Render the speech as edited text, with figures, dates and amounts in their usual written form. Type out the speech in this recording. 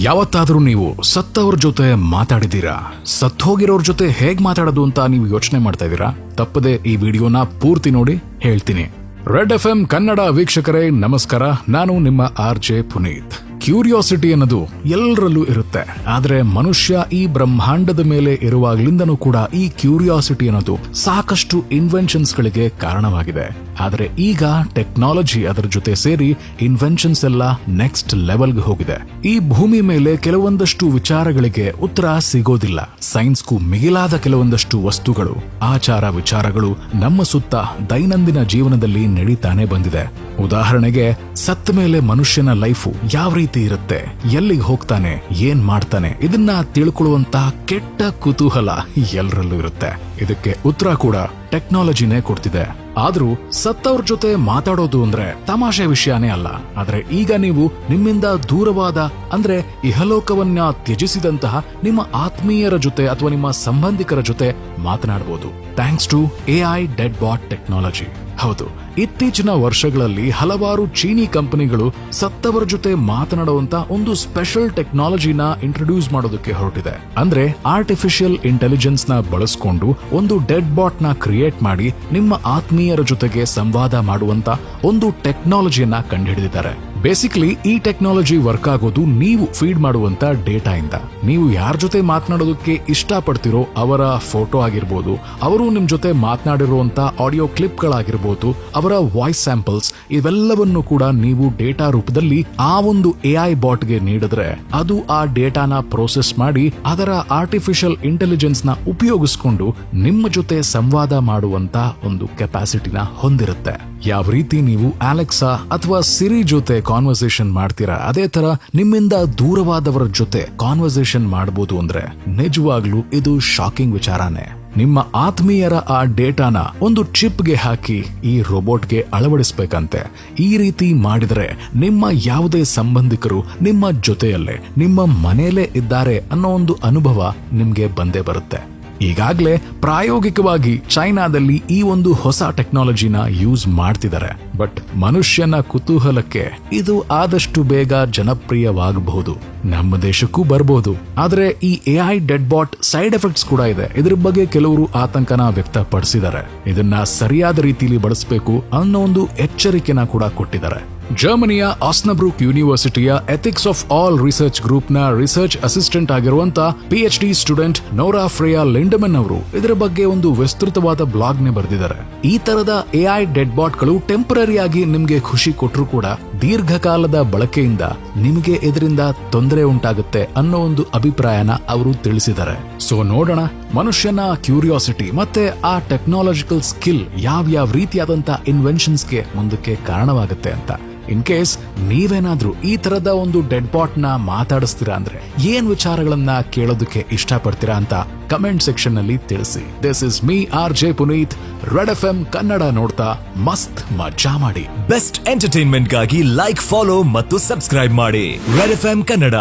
ಯಾವತ್ತಾದ್ರೂ ನೀವು ಸತ್ತವ್ರ ಜೊತೆ ಮಾತಾಡಿದೀರಾ? ಸತ್ತೋಗಿರೋರ್ ಜೊತೆ ಹೇಗ್ ಮಾತಾಡೋದು ಅಂತ ನೀವು ಯೋಚನೆ ಮಾಡ್ತಾ ಇದ್ದೀರಾ? ತಪ್ಪದೆ ಈ ವಿಡಿಯೋನ ಪೂರ್ತಿ ನೋಡಿ, ಹೇಳ್ತೀನಿ. ರೆಡ್ FM ಕನ್ನಡ ವೀಕ್ಷಕರೇ ನಮಸ್ಕಾರ, ನಾನು ನಿಮ್ಮ RJ ಪುನೀತ್. ಕ್ಯೂರಿಯಾಸಿಟಿ ಅನ್ನೋದು ಎಲ್ಲರಲ್ಲೂ ಇರುತ್ತೆ, ಆದ್ರೆ ಮನುಷ್ಯ ಈ ಬ್ರಹ್ಮಾಂಡದ ಮೇಲೆ ಇರುವಾಗ್ಲಿಂದನೂ ಕೂಡ ಈ ಕ್ಯೂರಿಯಾಸಿಟಿ ಅನ್ನೋದು ಸಾಕಷ್ಟು ಇನ್ವೆನ್ಷನ್ಸ್ ಗಳಿಗೆ ಕಾರಣವಾಗಿದೆ. ಆದ್ರೆ ಈಗ ಟೆಕ್ನಾಲಜಿ ಅದರ ಜೊತೆ ಸೇರಿ ಇನ್ವೆನ್ಷನ್ಸ್ ಎಲ್ಲ ನೆಕ್ಸ್ಟ್ ಲೆವೆಲ್ಗೆ ಹೋಗಿದೆ. ಈ ಭೂಮಿ ಮೇಲೆ ಕೆಲವೊಂದಷ್ಟು ವಿಚಾರಗಳಿಗೆ ಉತ್ತರ ಸಿಗೋದಿಲ್ಲ. ಸೈನ್ಸ್ಗೂ ಮಿಗಿಲಾದ ಕೆಲವೊಂದಷ್ಟು ವಸ್ತುಗಳು, ಆಚಾರ ವಿಚಾರಗಳು ನಮ್ಮ ಸುತ್ತ ದೈನಂದಿನ ಜೀವನದಲ್ಲಿ ನಡೀತಾನೆ ಬಂದಿದೆ. ಉದಾಹರಣೆಗೆ, ಸತ್ತ ಮೇಲೆ ಮನುಷ್ಯನ ಲೈಫು ಯಾವ ರೀತಿ ಇರುತ್ತೆ, ಎಲ್ಲಿಗೆ ಹೋಗ್ತಾನೆ, ಏನ್ ಮಾಡ್ತಾನೆ, ಇದನ್ನ ತಿಳ್ಕೊಳ್ಳುವಂತ ಕೆಟ್ಟ ಕುತೂಹಲ ಎಲ್ಲರಲ್ಲೂ ಇರುತ್ತೆ. ಇದಕ್ಕೆ ಉತ್ತರ ಕೂಡ ಟೆಕ್ನಾಲಜಿನೇ ಕೊಡ್ತಿದೆ. ಆದ್ರೂ ಸತ್ತವ್ರ ಜೊತೆ ಮಾತಾಡೋದು ಅಂದ್ರೆ ತಮಾಷೆ ವಿಷಯನೇ ಅಲ್ಲ. ಆದ್ರೆ ಈಗ ನೀವು ನಿಮ್ಮಿಂದ ದೂರವಾದ ಅಂದ್ರೆ ಇಹಲೋಕವನ್ನ ತ್ಯಜಿಸಿದಂತಹ ನಿಮ್ಮ ಆತ್ಮೀಯರ ಜೊತೆ ಅಥವಾ ನಿಮ್ಮ ಸಂಬಂಧಿಕರ ಜೊತೆ ಮಾತನಾಡಬಹುದು, thanks to AI dead bot technology. ಹೌದು, ಇತ್ತೀಚಿನ ವರ್ಷಗಳಲ್ಲಿ ಹಲವಾರು ಚೀನಿ ಕಂಪನಿಗಳು ಸತ್ತವರ ಜೊತೆ ಮಾತನಾಡುವಂತ ಒಂದು ಸ್ಪೆಷಲ್ ಟೆಕ್ನಾಲಜಿನ ಇಂಟ್ರೊಡ್ಯೂಸ್ ಮಾಡೋದಕ್ಕೆ ಹೊರಟಿದೆ. ಅಂದ್ರೆ ಆರ್ಟಿಫಿಷಿಯಲ್ ಇಂಟೆಲಿಜೆನ್ಸ್ ನ ಬಳಸ್ಕೊಂಡು ಒಂದು ಡೆಡ್ ಬಾಟ್ ನ ಕ್ರಿಯೇಟ್ ಮಾಡಿ ನಿಮ್ಮ ಆತ್ಮೀಯರ ಜೊತೆಗೆ ಸಂವಾದ ಮಾಡುವಂತ ಒಂದು ಟೆಕ್ನಾಲಜಿಯನ್ನ ಕಂಡುಹಿಡಿದಿದ್ದಾರೆ. ಬೇಸಿಕಲಿ ಈ ಟೆಕ್ನಾಲಜಿ ವರ್ಕ್ ಆಗೋದು ನೀವು ಫೀಡ್ ಮಾಡುವಂತ ಡೇಟಾ ಇಂದ. ನೀವು ಯಾರ ಜೊತೆ ಮಾತನಾಡೋದಕ್ಕೆ ಇಷ್ಟ ಪಡ್ತಿರೋ ಅವರ ಫೋಟೋ ಆಗಿರ್ಬೋದು, ಅವರು ನಿಮ್ ಜೊತೆ ಮಾತನಾಡಿರುವಂತ ಆಡಿಯೋ ಕ್ಲಿಪ್ಗಳಾಗಿರ್ಬೋದು, ಅವರ ವಾಯ್ಸ್ ಸ್ಯಾಂಪಲ್ಸ್, ಇವೆಲ್ಲವನ್ನು ಕೂಡ ನೀವು ಡೇಟಾ ರೂಪದಲ್ಲಿ ಆ ಒಂದು AI ಬಾಟ್ಗೆ ನೀಡಿದ್ರೆ ಅದು ಆ ಡೇಟಾನ ಪ್ರೋಸೆಸ್ ಮಾಡಿ ಅದರ ಆರ್ಟಿಫಿಷಿಯಲ್ ಇಂಟೆಲಿಜೆನ್ಸ್ ನ ಉಪಯೋಗಿಸಿಕೊಂಡು ನಿಮ್ಮ ಜೊತೆ ಸಂವಾದ ಮಾಡುವಂತ ಒಂದು ಕೆಪಾಸಿಟಿನ ಹೊಂದಿರುತ್ತೆ. ಯಾವ ರೀತಿ ನೀವು ಅಲೆಕ್ಸಾ ಅಥವಾ ಸಿರಿ ಜೊತೆ ಕಾನ್ವರ್ಸೇಷನ್ ಮಾಡ್ತೀರಾ, ಅದೇ ತರ ನಿಮ್ಮಿಂದ ದೂರವಾದವರ ಜೊತೆ ಕಾನ್ವರ್ಸೇಷನ್ ಮಾಡಬಹುದು ಅಂದ್ರೆ ನಿಜವಾಗ್ಲೂ ಇದು ಶಾಕಿಂಗ್ ವಿಚಾರನೇ. ನಿಮ್ಮ ಆತ್ಮೀಯರ ಆ ಡೇಟಾನ ಒಂದು ಚಿಪ್ಗೆ ಹಾಕಿ ಈ ರೋಬೋಟ್ಗೆ ಅಳವಡಿಸಬೇಕಂತೆ. ಈ ರೀತಿ ಮಾಡಿದ್ರೆ ನಿಮ್ಮ ಯಾವುದೇ ಸಂಬಂಧಿಕರು ನಿಮ್ಮ ಜೊತೆಯಲ್ಲೇ, ನಿಮ್ಮ ಮನೆಯಲ್ಲೇ ಇದ್ದಾರೆ ಅನ್ನೋ ಒಂದು ಅನುಭವ ನಿಮ್ಗೆ ಬಂದೇ ಬರುತ್ತೆ. ಈಗಾಗಲೇ ಪ್ರಾಯೋಗಿಕವಾಗಿ ಚೈನಾದಲ್ಲಿ ಈ ಒಂದು ಹೊಸ ಟೆಕ್ನಾಲಜಿನ ಯೂಸ್ ಮಾಡ್ತಿದ್ದಾರೆ. ಬಟ್ ಮನುಷ್ಯನ ಕುತೂಹಲಕ್ಕೆ ಇದು ಆದಷ್ಟು ಬೇಗ ಜನಪ್ರಿಯವಾಗಬಹುದು, ನಮ್ಮ ದೇಶಕ್ಕೂ ಬರಬಹುದು. ಆದ್ರೆ ಈ AI dead bot side effects ಕೂಡ ಇದೆ. ಇದ್ರ ಬಗ್ಗೆ ಕೆಲವರು ಆತಂಕನ ವ್ಯಕ್ತಪಡಿಸಿದ್ದಾರೆ. ಇದನ್ನ ಸರಿಯಾದ ರೀತಿಯಲ್ಲಿ ಬಳಸಬೇಕು ಅನ್ನೋ ಒಂದು ಎಚ್ಚರಿಕೆನ ಕೂಡ ಕೊಟ್ಟಿದ್ದಾರೆ. ಜರ್ಮನಿಯ ಆಸ್ನಬ್ರೂಕ್ ಯೂನಿವರ್ಸಿಟಿಯ ethics of all research group ನ ರಿಸರ್ಚ್ ಅಸಿಸ್ಟೆಂಟ್ ಆಗಿರುವಂತ PhD student Nora Freya Lindemann ಅವರು ಇದರ ಬಗ್ಗೆ ಒಂದು ವಿಸ್ತೃತವಾದ ಬ್ಲಾಗ್ ನ ಬರೆದಿದ್ದಾರೆ. ಈ ತರದ AI ಡೆಡ್ ಬಾಟ್ ಗಳು ಟೆಂಪರರಿ ಆಗಿ ನಿಮ್ಗೆ ಖುಷಿ ಕೊಟ್ಟರು ಕೂಡ ದೀರ್ಘಕಾಲದ ಬಳಕೆಯಿಂದ ನಿಮಗೆ ಇದರಿಂದ ತೊಂದರೆ ಉಂಟಾಗುತ್ತೆ ಅನ್ನೋ ಒಂದು ಅಭಿಪ್ರಾಯನ ಅವರು ತಿಳಿಸಿದ್ದಾರೆ. ಸೊ ನೋಡೋಣ, ಮನುಷ್ಯನ ಕ್ಯೂರಿಯಾಸಿಟಿ ಮತ್ತೆ ಆ ಟೆಕ್ನಾಲಜಿಕಲ್ ಸ್ಕಿಲ್ ಯಾವ ರೀತಿಯಾದಂತ ಇನ್ವೆನ್ಷನ್ಸ್ಗೆ ಮುಂದಕ್ಕೆ ಕಾರಣವಾಗುತ್ತೆ ಅಂತ. ಇನ್ ಕೇಸ್ ನೀವೇನಾದ್ರೂ ಈ ತರದ ಒಂದು ಡೆಡ್ ಬಾಟ್ ನ ಮಾತಾಡಿಸ್ತೀರಾ ಅಂದ್ರೆ ಏನ್ ವಿಚಾರಗಳನ್ನ ಕೇಳೋದಕ್ಕೆ ಇಷ್ಟಪಡ್ತೀರಾ ಅಂತ ಕಮೆಂಟ್ ಸೆಕ್ಷನ್ ನಲ್ಲಿ ತಿಳಿಸಿ. This is me RJ Puneeth, red FM Kannada ನೋಡ್ತಾ ಮಸ್ತ್ ಮಜಾ ಮಾಡಿ. ಬೆಸ್ಟ್ ಎಂಟರ್ಟೈನ್ಮೆಂಟ್ ಗಾಗಿ ಲೈಕ್, ಫಾಲೋ ಮತ್ತು ಸಬ್ಸ್ಕ್ರೈಬ್ ಮಾಡಿ ರೆಡ್ FM ಕನ್ನಡ.